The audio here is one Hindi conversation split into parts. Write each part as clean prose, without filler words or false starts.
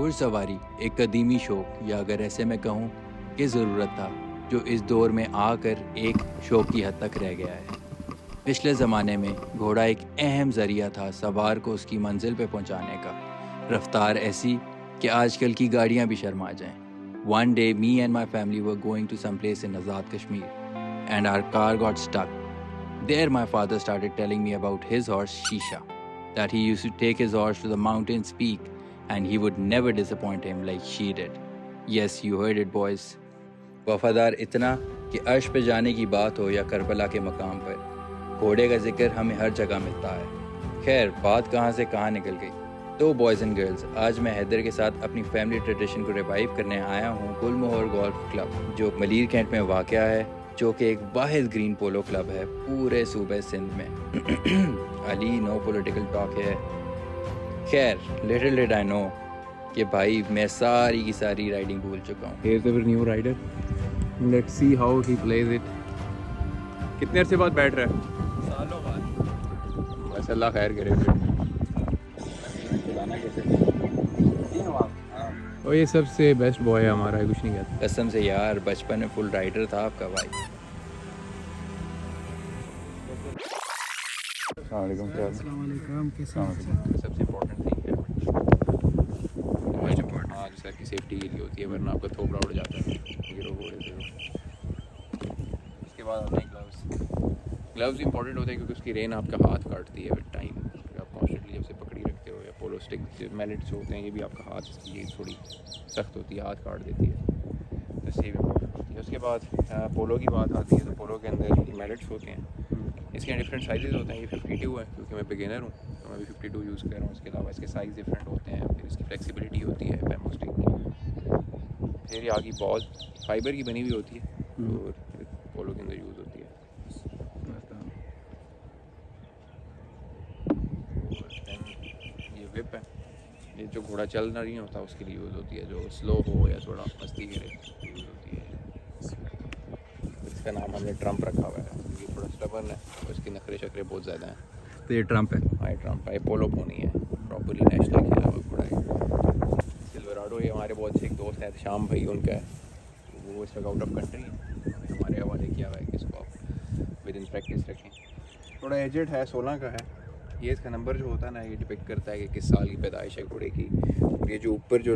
घुड़सवारी एक कदीमी शौक, या अगर ऐसे में कहूँ कि ज़रूरत था, जो इस दौर में आकर एक शौक की हद तक रह गया है। पिछले ज़माने में घोड़ा एक अहम ज़रिया था सवार को उसकी मंजिल पे पहुंचाने का। रफ्तार ऐसी कि आजकल की गाड़ियां भी शर्मा जाएं। One day, me and my family were going to some place in Azad Kashmir, and our car got stuck. There, my father started telling me about his horse Shisha, that he used to take his horse to the mountain's peak, and he would never disappoint him like she did. Yes, you heard it, boys. वफादार इतना कि अर्श पे जाने की बात हो या करबला के मकाम पर, घोड़े का जिक्र हमें हर जगह मिलता है। खैर, बात कहाँ से कहाँ निकल गई। तो बॉयज़ एंड गर्ल्स, आज मैं हैदर के साथ अपनी फैमिली ट्रेडिशन को रिवाइव करने आया हूँ गुलमोहर गोल्फ क्लब, जो मलीर कैंट में वाक़या है, जो कि एक वाहिद ग्रीन पोलो क्लब है पूरे सूबे सिंध में। अली, नो पॉलिटिकल टॉक है। खैर, लिटिल डिड आई नो कि भाई मैं सारी की सारी राइडिंग भूल चुका हूँ। Here's our new rider. Let's see how he plays it. कितने अरसे बाद बैठ रहा है? सालों बाद। बस अल्लाह खैर करे फिर। और ये सबसे बेस्ट बॉय है हमारा, कुछ नहीं कहता। कसम से यार, बचपन में फुल राइडर था आपका भाई। सबसे इम्पोर्टेंट थिंग है, हाँ, सर की सेफ्टी के लिए होती है, वरना आपका थोबड़ा उड़ जाता है गिरो घोड़े से। उसके बाद अपने ग्लव्स इंपॉर्टेंट होते हैं, क्योंकि उसकी रेन आपका हाथ काटती है विद टाइम। आप कॉन्स्टेंटली जब से पकड़ी रखते हो, या पोलो स्टिक मैलेट्स होते हैं, ये भी आपका हाथ, ये थोड़ी सख्त होती है, हाथ काट देती है, तो इससे भी इम्पोर्टेंट होती है। उसके बाद पोलो की बात आती है, तो पोलो के अंदर ये मैलेट्स होते हैं। इसके डिफरेंट साइजेस होते हैं। ये 52 है, क्योंकि मैं बिगिनर हूँ, तो मैं भी 52 यूज़ कर रहा हूँ। इसके अलावा इसके साइज़ डिफरेंट होते हैं। फिर इसकी फ्लेक्सिबिलिटी होती है बैम्बू स्टिक की। फिर ये आगे बॉल फाइबर की बनी हुई होती है, और पोलो के अंदर यूज़ होती है। ये विप है, ये जो घोड़ा चल नहीं होता उसके लिए यूज़ होती है, जो स्लो हो या थोड़ा मस्ती करे यूज़ होती है। इसका नाम हमने ट्रम्प रखा हुआ है, ये थोड़ा स्टबर्न है, और इसके नखरे शखरे बहुत ज़्यादा हैं। तो ये ट्रम्प है? हाँ, ट्रम्प है, पोलो पोनी है, प्रॉपरली नेशनल खेला हुआ घोड़ा है। सिल्वराडो, ये हमारे बहुत से एक दोस्त हैं शाम भाई, उनका है, वो इस वक्त आउट ऑफ कंट्री है, हमारे हवाले किया हुआ है कि इसको आप विद इन प्रैक्टिस रखें। थोड़ा एजेड है, 16 का है। ये इसका नंबर जो होता है ना, ये डिपेक्ट करता है कि किस साल की पैदाइश है घोड़े की। और ये जो ऊपर जो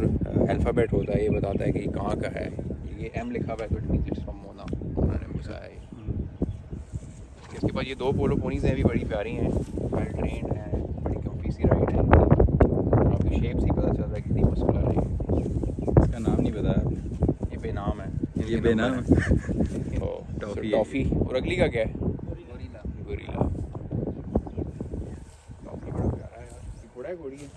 अल्फ़ाबेट होता है, ये बताता है कि कहाँ का है। ये M लिखा हुआ है, तो it means it's from Mona, उन्होंने पूछा है। इसके बाद ये 2 पोलो पोनीज़ हैं, भी बड़ी प्यारी हैं, वेल ट्रेंड हैं, बड़ी कम्फी सी राइड है। आपकी शेप से ही पता चल रहा है कितनी मस्कुलर है। इसका नाम नहीं बताया। ये बेनाम है। ये बेनाम है। टॉफ़ी। और अगली का क्या है? गोरिल्ला। टॉफ़ी बड़ा प्यारा है यार। घोड़ा है, घोड़ी है?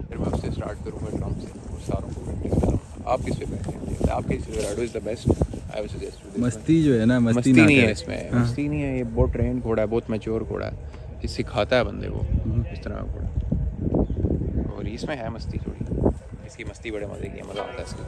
फिर मैं उससे स्टार्ट करूँगा, ट्रम्प से, और सारों को प्रैक्टिस कराऊँगा। आप किस पे बैठते हैं? आपके Silverado is the best, I will suggest. मस्ती जो है ना, मस्ती नहीं है इसमें। हाँ। मस्ती नहीं है, ये बहुत ट्रेंड घोड़ा है, बहुत मैच्योर घोड़ा है। ये सिखाता है बंदे को इस तरह का घोड़ा। और इसमें है मस्ती थोड़ी, इसकी मस्ती बड़े मज़े की है, मज़ा आता है इसकी।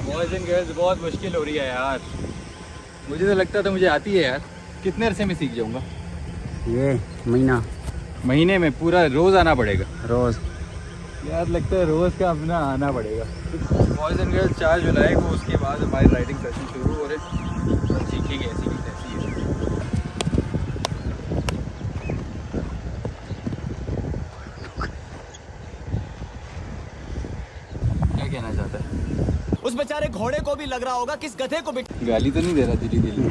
बॉयज़ एंड गर्ल्स, बहुत मुश्किल हो रही है यार। मुझे तो लगता था मुझे आती है यार। कितने अरसे में सीख जाऊंगा? ये महीने में पूरा रोज़ आना पड़ेगा? रोज़ यार लगता है रोज़ का अपना आना पड़ेगा। बॉयज़ एंड गर्ल्स, 4 जुलाई को उसके बाद हमारी राइडिंग सेशन शुरू हो रहे हैं। हम सीखेंगे ऐसी की तैसी है। उस बेचारे घोड़े को भी लग रहा होगा किस गधे को भी। गाली तो नहीं दे रहा दिली दिली।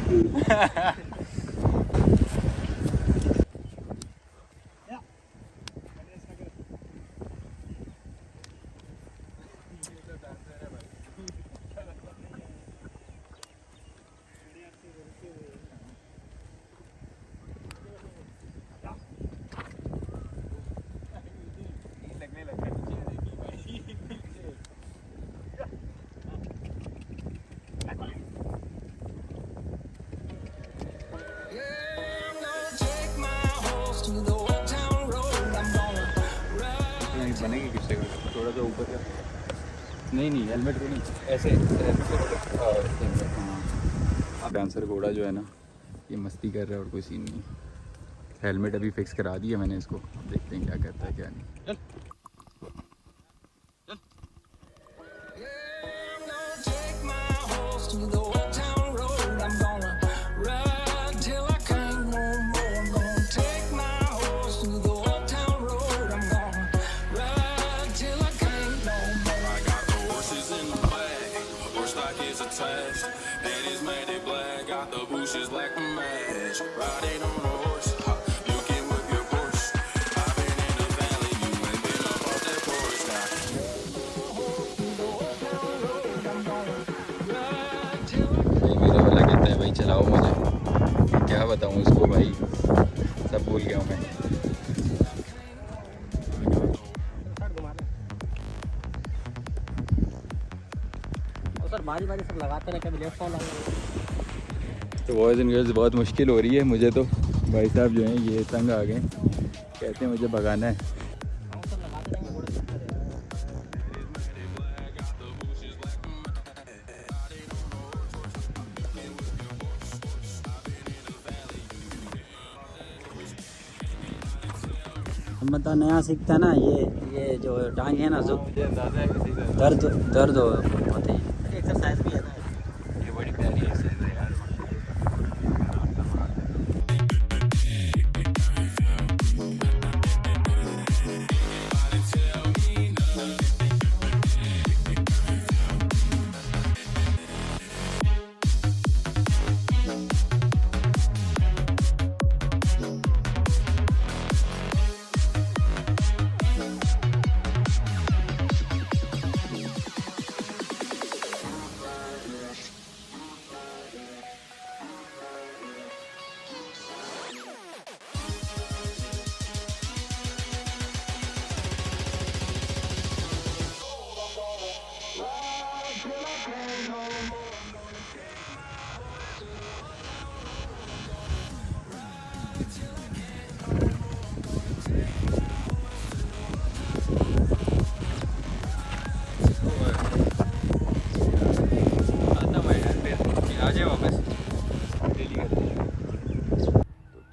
बनेगी किससे थोड़ा सा ऊपर का। नहीं नहीं हेलमेट को नहीं, ऐसे डांसर घोड़ा जो है ना ये मस्ती कर रहा है और कोई सीन नहीं। हेलमेट अभी फिक्स करा दिया मैंने इसको, अब देखते हैं क्या करता है क्या नहीं। मेरा वाला कहता है भाई चलाओ मुझे, क्या बताऊँ इसको भाई, सब भूल गया हूँ मैं। सर बारी बारी सब लगाते रहे, कभी लेफ्ट फॉल तो बॉयज़ एंड गर्ल्स बहुत मुश्किल हो रही है मुझे तो। भाई साहब जो हैं ये तंग आ गए, कहते हैं मुझे भगाना है। मतलब नया सीखता है ना, ये जो टांग है ना जो दर्द दर्द होते हैं। एक्सरसाइज भी है ना, ये बड़ी प्यारी एक्सरसाइज है यार।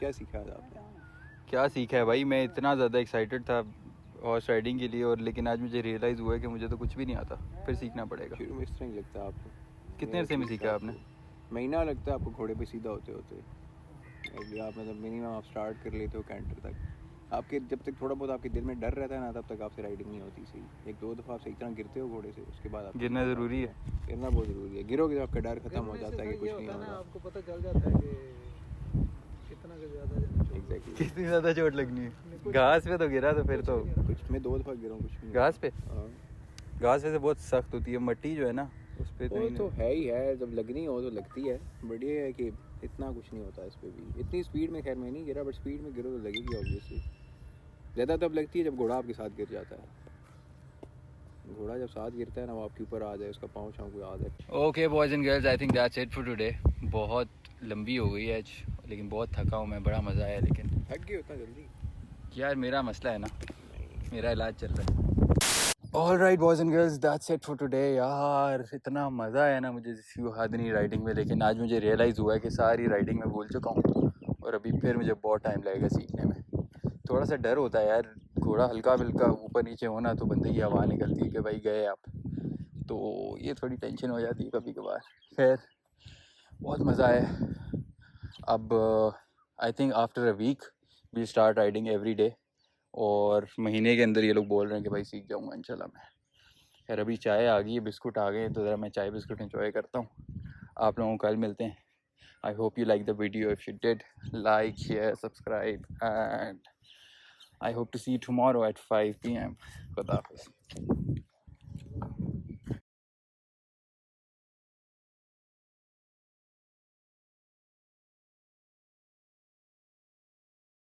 क्या सीखा था आपने? क्या सीखा है भाई, मैं इतना ज़्यादा एक्साइटेड था हॉर्स राइडिंग के लिए, और लेकिन आज मुझे रियलाइज़ हुआ है कि मुझे तो कुछ भी नहीं आता, फिर सीखना पड़ेगा। शुरू में इस तरह ही लगता है आपको। कितने अरसे में सीखा आपने? महीना लगता है आपको घोड़े पे सीधा होते होते। आप मतलब मिनिमम आप स्टार्ट कर लेते हो कैंटर तक, आपके जब तक थोड़ा बहुत आपके दिल में डर रहता है ना, तब तक आपसे राइडिंग नहीं होती सही। एक दो दफ़ा आप सही तरह गिरते हो घोड़े से, उसके बाद आप गिरना ज़रूरी है। गिरना बहुत ज़रूरी है। गिरोगे तो आपका डर खत्म हो जाता है कि कुछ नहीं होगा। आपको पता चल जाता है कि कितना का ज़्यादा एग्जैक्टली। कितनी ज़्यादा चोट लगनी है। घास पे तो गिरा तो फिर तो कुछ मैं 2 दफ़ा गिरा हूँ, कुछ नहीं। घास पे, हाँ घास वैसे बहुत सख्त होती है, मट्टी जो है ना उस पे वो तो है ही है, जब लगनी हो तो लगती है। बट ये है कि इतना कुछ नहीं होता इस पे भी। इतनी स्पीड में खैर मैं नहीं गिरा, बट स्पीड में गिरो तो लगेगी ऑब्वियसली। ज़्यादा तब लगती है जब घोड़ा आपके साथ गिर जाता है। घोड़ा जब साथ गिरता है ना, वो आपके ऊपर आ जाए, उसका पाँव शाँव को आ जाए। Okay boys and girls, I think that's it for today. बहुत लंबी हो गई है आज, लेकिन बहुत थका हूँ मैं, बड़ा मज़ा आया। लेकिन थक गए उतना जल्दी? यार मेरा मसला है ना, मेरा इलाज चल रहा है। All right boys and girls, that's it for today. यार इतना मज़ा आया ना मुझे हद नहीं राइडिंग में, लेकिन आज मुझे रियलाइज़ हुआ है कि सारी राइडिंग में भूल चुका हूँ, और अभी फिर मुझे बहुत टाइम लगेगा सीखने में। थोड़ा सा डर होता है यार, घोड़ा हल्का हल्का ऊपर नीचे होना तो बंदे की हवा निकलती है कि भाई गए आप, तो ये थोड़ी टेंशन हो जाती है कभी कभार। खैर बहुत मज़ा आया। अब I think after a week we start riding every day, और महीने के अंदर ये लोग बोल रहे हैं कि भाई सीख जाऊँगा इंशाल्लाह मैं। खैर अभी चाय आ गई है, बिस्कुट आ गए, तो ज़रा मैं चाय बिस्कुट इंजॉय करता हूँ। आप लोगों को कल मिलते हैं। I hope you like the video. If you did, like, share, subscribe, and I hope to see you tomorrow at 5 PM. खुदा हाफिज़.